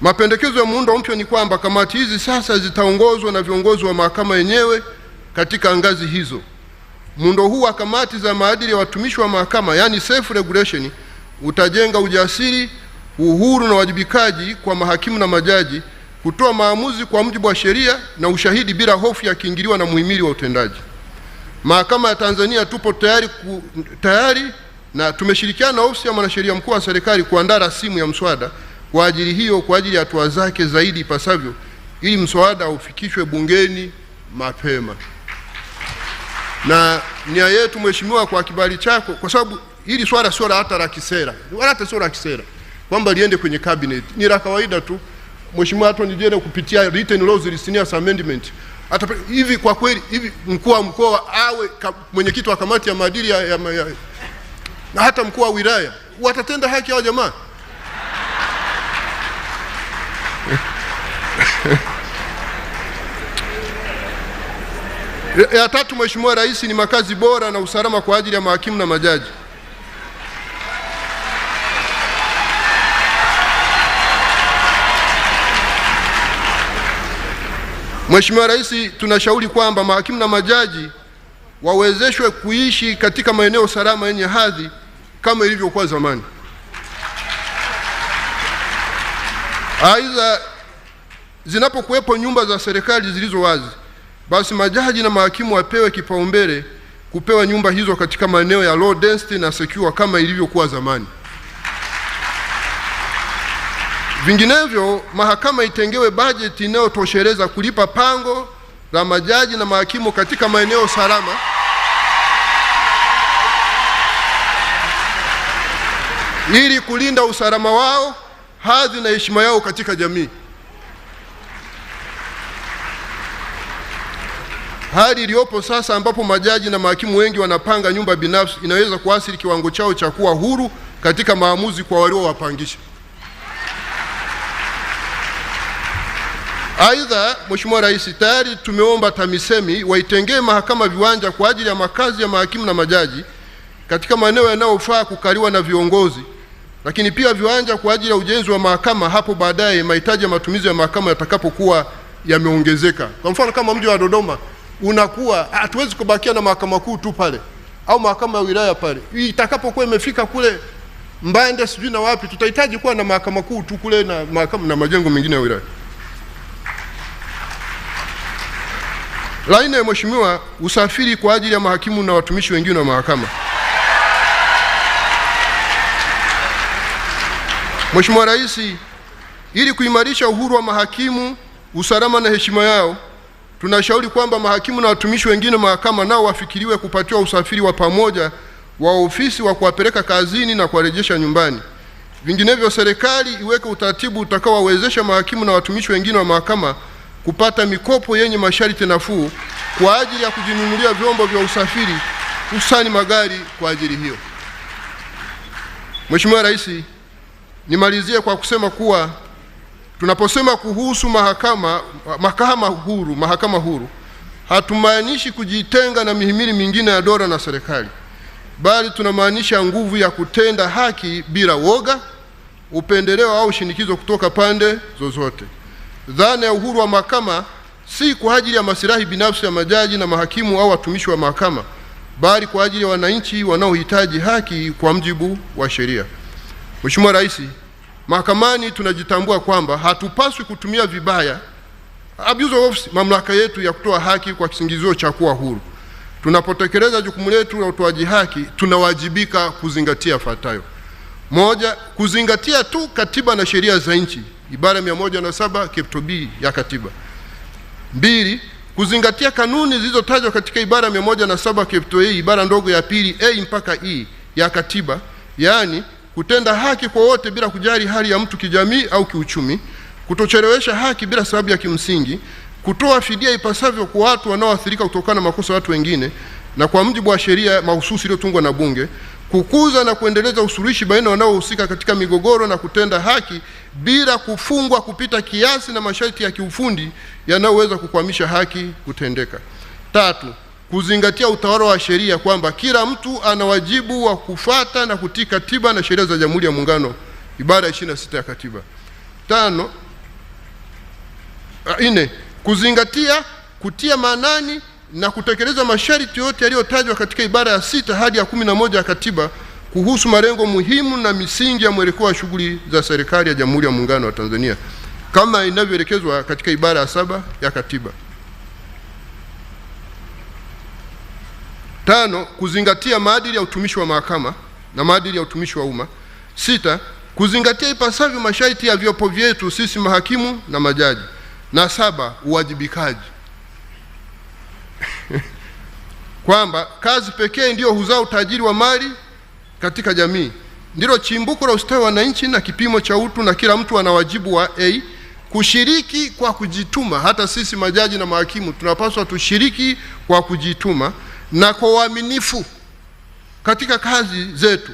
Mapendekezo ya muundo mpya ni kwamba kamati hizi sasa zitaongozwa na viongozi wa mahakama yenyewe katika ngazi hizo. Muundo huu wa kamati za maadili ya watumishi wa mahakama, yani self regulation, utajenga ujasiri, uhuru na wajibikaji kwa mahakimu na majaji kutoa maamuzi kwa mujibu wa sheria na ushahidi bila hofu ya kiingiliwa na muhimili wa utendaji. Mahakama ya Tanzania tupo tayari na tumeshirikiana na ofisi ya mwanasheria mkuu wa serikali kuandaa rasimu ya mswada kwa ajili hiyo, kwa ajili ya hatua zake zaidi ipasavyo, ili mswada ufikishwe bungeni mapema. Na nia yetu Mheshimiwa, kwa kibali chako, kwa sababu hili swala sio hata la kisera, wala hata sio la kisera kwamba liende kwenye cabinet, ni la kawaida tu. Mheshimiwa, hata nijene kupitia written laws listening amendment. Hata hivi kwa kweli hivi mkuu wa mkoa awe mwenyekiti wa kamati ya maadili na hata mkuu wa wilaya watatenda haki hao jamaa? Ya tatu, Mheshimiwa Rais, ni makazi bora na usalama kwa ajili ya mahakimu na majaji. Mheshimiwa Rais, tunashauri kwamba mahakimu na majaji wawezeshwe kuishi katika maeneo salama yenye hadhi kama ilivyokuwa zamani. Aidha, zinapokuwepo nyumba za serikali zilizo wazi, basi majaji na mahakimu wapewe kipaumbele kupewa nyumba hizo katika maeneo ya low density na secure kama ilivyokuwa zamani. Vinginevyo, mahakama itengewe bajeti inayotosheleza kulipa pango la majaji na mahakimu katika maeneo salama ili kulinda usalama wao, hadhi na heshima yao katika jamii. Hali iliyopo sasa ambapo majaji na mahakimu wengi wanapanga nyumba binafsi inaweza kuathiri kiwango chao cha kuwa huru katika maamuzi kwa waliowapangisha. Aidha, Mheshimiwa Rais, tayari tumeomba TAMISEMI waitengee mahakama viwanja kwa ajili ya makazi ya mahakimu na majaji katika maeneo yanayofaa kukaliwa na viongozi, lakini pia viwanja kwa ajili ya ujenzi wa mahakama hapo baadaye mahitaji ya matumizi ya mahakama yatakapokuwa yameongezeka. Kwa mfano kama mji wa Dodoma unakuwa, hatuwezi kubakia na mahakama kuu tu pale au mahakama ya wilaya pale. Itakapokuwa imefika kule Mbande sijui na wapi, tutahitaji kuwa na mahakama kuu tu kule na mahakama na majengo mengine ya wilaya. La nne, Mheshimiwa, usafiri kwa ajili ya mahakimu na watumishi wengine wa mahakama. Mheshimiwa Rais, ili kuimarisha uhuru wa mahakimu, usalama na heshima yao, tunashauri kwamba mahakimu na watumishi wengine wa mahakama nao wafikiriwe kupatiwa usafiri wa pamoja wa ofisi wa kuwapeleka kazini na kuwarejesha nyumbani. Vinginevyo, serikali iweke utaratibu utakaowawezesha mahakimu na watumishi wengine wa mahakama kupata mikopo yenye masharti nafuu kwa ajili ya kujinunulia vyombo vya usafiri, hususani magari kwa ajili hiyo. Mheshimiwa Rais, nimalizie kwa kusema kuwa tunaposema kuhusu mahakama huru, hatumaanishi kujitenga na mihimili mingine ya dola na serikali, bali tunamaanisha nguvu ya kutenda haki bila woga, upendeleo au shinikizo kutoka pande zozote. Dhana ya uhuru wa mahakama si kwa ajili ya maslahi binafsi ya majaji na mahakimu au watumishi wa mahakama, bali kwa ajili ya wananchi wanaohitaji haki kwa mujibu wa sheria. Mheshimiwa Rais, mahakamani tunajitambua kwamba hatupaswi kutumia vibaya, abuse of office, mamlaka yetu ya kutoa haki kwa kisingizio cha kuwa huru. Tunapotekeleza jukumu letu la utoaji haki, tunawajibika kuzingatia yafuatayo: moja, kuzingatia tu katiba na sheria za nchi, ibara 107 kifungu B ya katiba. Mbili, kuzingatia kanuni zilizotajwa katika ibara 107 kifungu A ibara ndogo ya pili A mpaka E ya katiba, yaani kutenda haki kwa wote bila kujali hali ya mtu kijamii au kiuchumi, kutochelewesha haki bila sababu ya kimsingi, kutoa fidia ipasavyo kwa watu wanaoathirika kutokana na makosa ya watu wengine, na kwa mujibu wa sheria mahususi iliyotungwa na Bunge, kukuza na kuendeleza usuluhishi baina wanaohusika katika migogoro na kutenda haki bila kufungwa kupita kiasi na masharti ya kiufundi yanayoweza kukwamisha haki kutendeka. 3, kuzingatia utawala wa sheria, kwamba kila mtu ana wajibu wa kufuata na kutii katiba na sheria za Jamhuri ya Muungano, ibara ya 26 ya katiba. 4, kutia maanani na kutekeleza masharti yote yaliyotajwa katika ibara ya 6 hadi ya 11 ya katiba kuhusu malengo muhimu na misingi ya mwelekeo wa shughuli za serikali ya Jamhuri ya Muungano wa Tanzania kama inavyoelekezwa katika ibara ya 7 ya katiba. 5, kuzingatia maadili ya utumishi wa mahakama na maadili ya utumishi wa umma. 6, kuzingatia ipasavyo masharti ya vyopo vyetu sisi mahakimu na majaji. Na 7, uwajibikaji kwamba kazi pekee ndio huzaa utajiri wa mali katika jamii, ndilo chimbuko la ustawi wa wananchi na kipimo cha utu, na kila mtu ana wajibu wa kushiriki kwa kujituma. Hata sisi majaji na mahakimu tunapaswa tushiriki kwa kujituma na kwa uaminifu katika kazi zetu.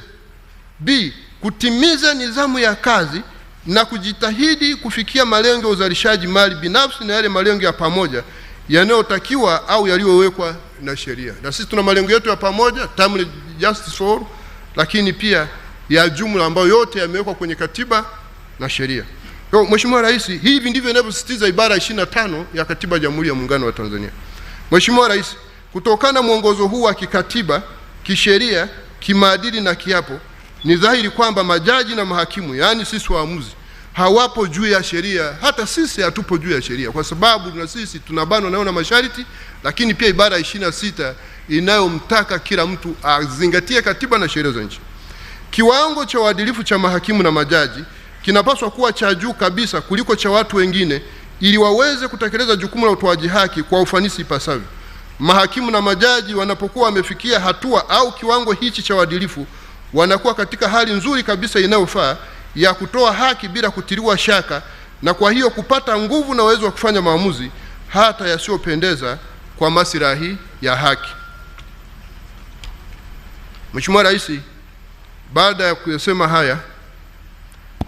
B, kutimiza nidhamu ya kazi na kujitahidi kufikia malengo ya uzalishaji mali binafsi na yale malengo ya pamoja yanayotakiwa au yaliyowekwa na sheria. Na sisi tuna malengo yetu ya pamoja, timely justice for all, lakini pia ya jumla ambayo yote yamewekwa kwenye katiba na sheria. Kwa Mheshimiwa Rais, hivi ndivyo inavyosisitiza ibara 25 ya Katiba ya Jamhuri ya Muungano wa Tanzania. Mheshimiwa Rais, kutokana na mwongozo huu wa kikatiba, kisheria, kimaadili na kiapo, ni dhahiri kwamba majaji na mahakimu, yaani sisi waamuzi, hawapo juu ya sheria. Hata sisi hatupo juu ya sheria, kwa sababu na sisi tunabanwa nayo na masharti, lakini pia ibara 26 inayomtaka kila mtu azingatie katiba na sheria za nchi. Kiwango cha uadilifu cha mahakimu na majaji kinapaswa kuwa cha juu kabisa kuliko cha watu wengine, ili waweze kutekeleza jukumu la utoaji haki kwa ufanisi ipasavyo. Mahakimu na majaji wanapokuwa wamefikia hatua au kiwango hichi cha uadilifu, wanakuwa katika hali nzuri kabisa inayofaa ya kutoa haki bila kutiliwa shaka, na kwa hiyo kupata nguvu na uwezo wa kufanya maamuzi hata yasiyopendeza kwa maslahi ya haki. Mheshimiwa Rais, baada ya kusema haya,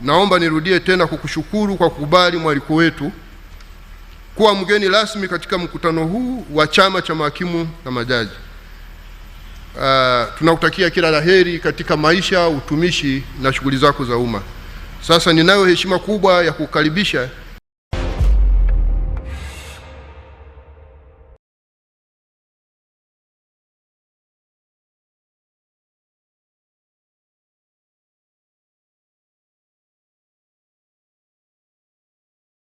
naomba nirudie tena kukushukuru kwa kukubali mwaliko wetu kuwa mgeni rasmi katika mkutano huu wa Chama cha Mahakimu na Majaji. Tunakutakia kila laheri katika maisha, utumishi na shughuli zako za umma. Sasa ninayo heshima kubwa ya kukaribisha